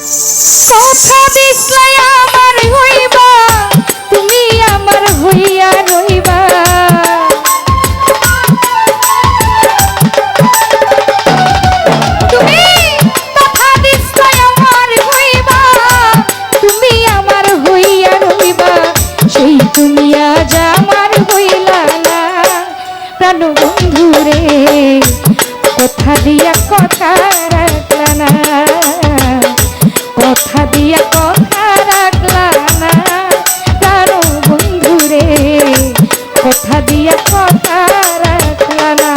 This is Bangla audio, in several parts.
কথা দিছলাই আমার হইবা, তুমি আমার হইয়া রইবা। তুমি কথা দিছলাই আমার হইবা, তুমি আমার হইয়া রইবা। সেই তুমি আজ আমার হইলা না প্রাণ বন্ধু রে, কথা দিয়া কথা রাখলা না, কথা দিয়া কথা রাখলা না প্রাণ বন্ধু রে, কথা দিয়া কথা রাখলা না।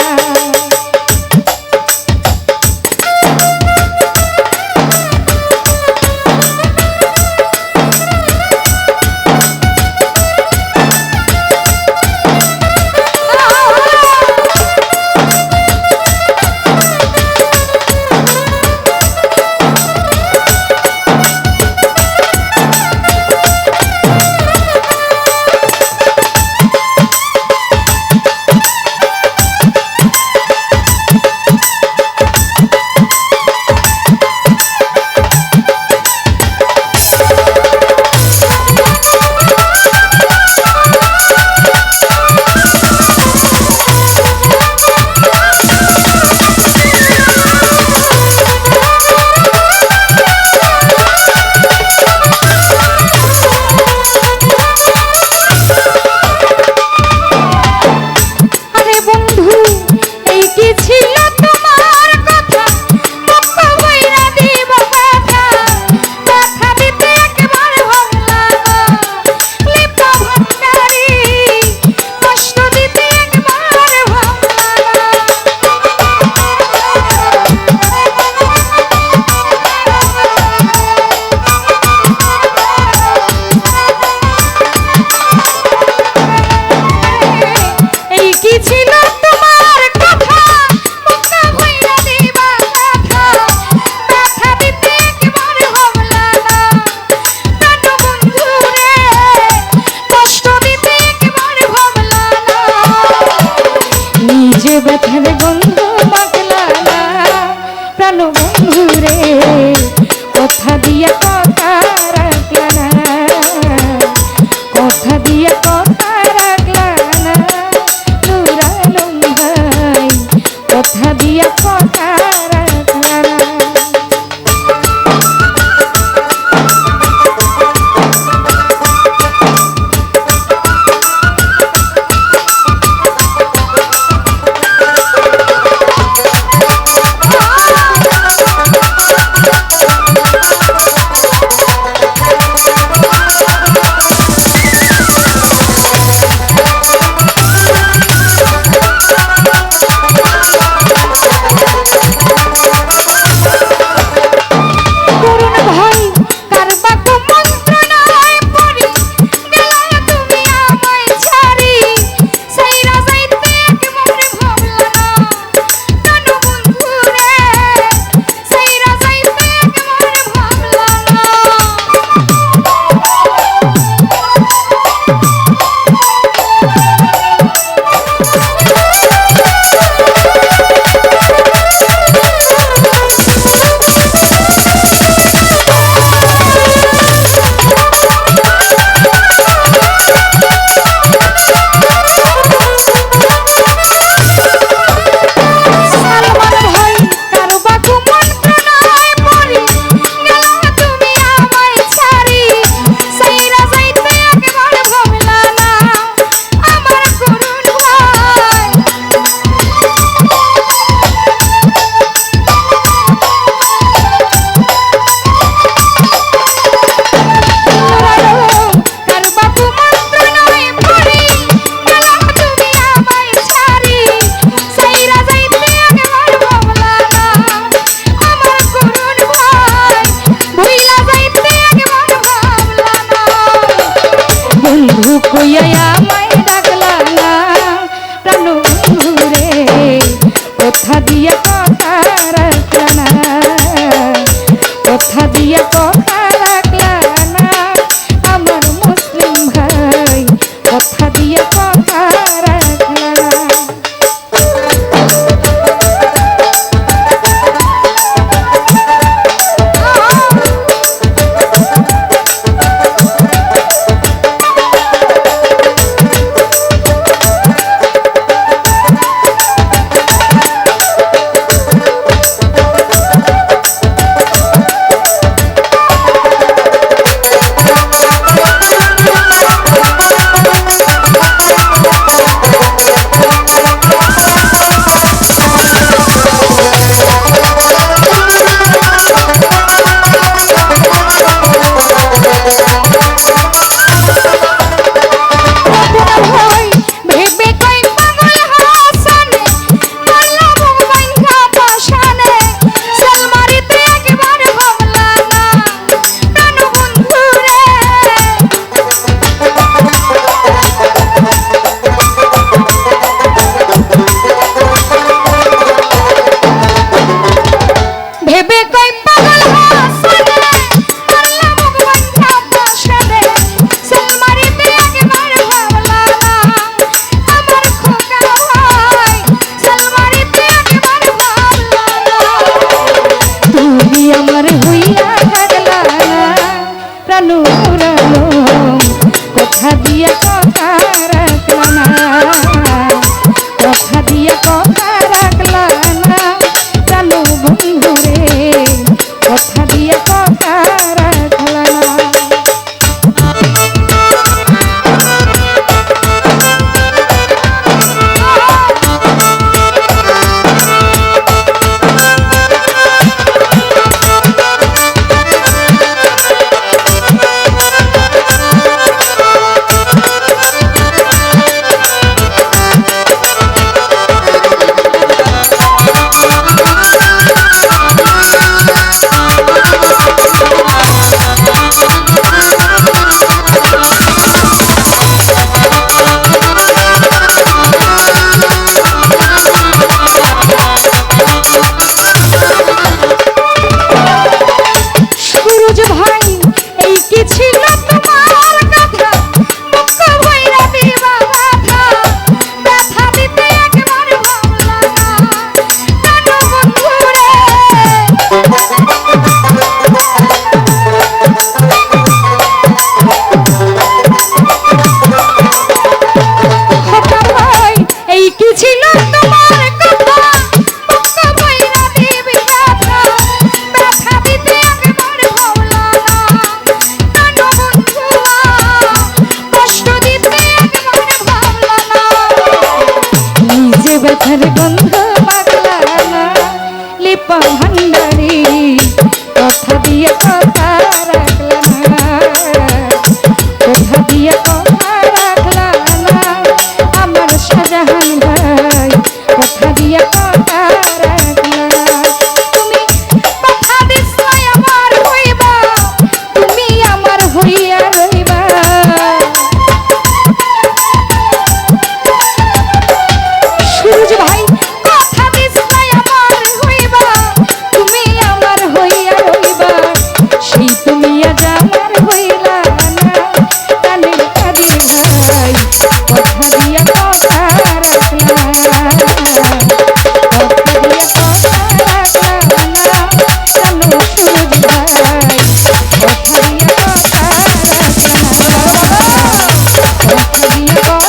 বন্ধু রে কথা দিয়া কথা রাখলা না। ব্যথার গন্ধ পাগলা না লিপা ভান্ডারি কথা দিয়ে কথা রাখলা না, কথা দিয়ে কথা রাখলা না আমার শাহজাহান ভাই, কথা দিয়ে কথা রাখলা না। তুমি কথা দিছাই আমার হইবা, তুমি আমার হইয়া রইবা। সুরজ ভাই কথা দিছাই আমার হইবা, তুমি আমার হইয়া রইবা। সেই তুমি আজ আমার হইলা না, কানের কাদের ভাই কথা দিয়া কথা রাখলা, কথা দিয়া কথা রাখলা না কেন সুরজ ভাই, কথা দিয়া কথা রাখলা না, কথা দিয়া কথা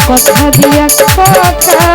কথা দিয়া কথা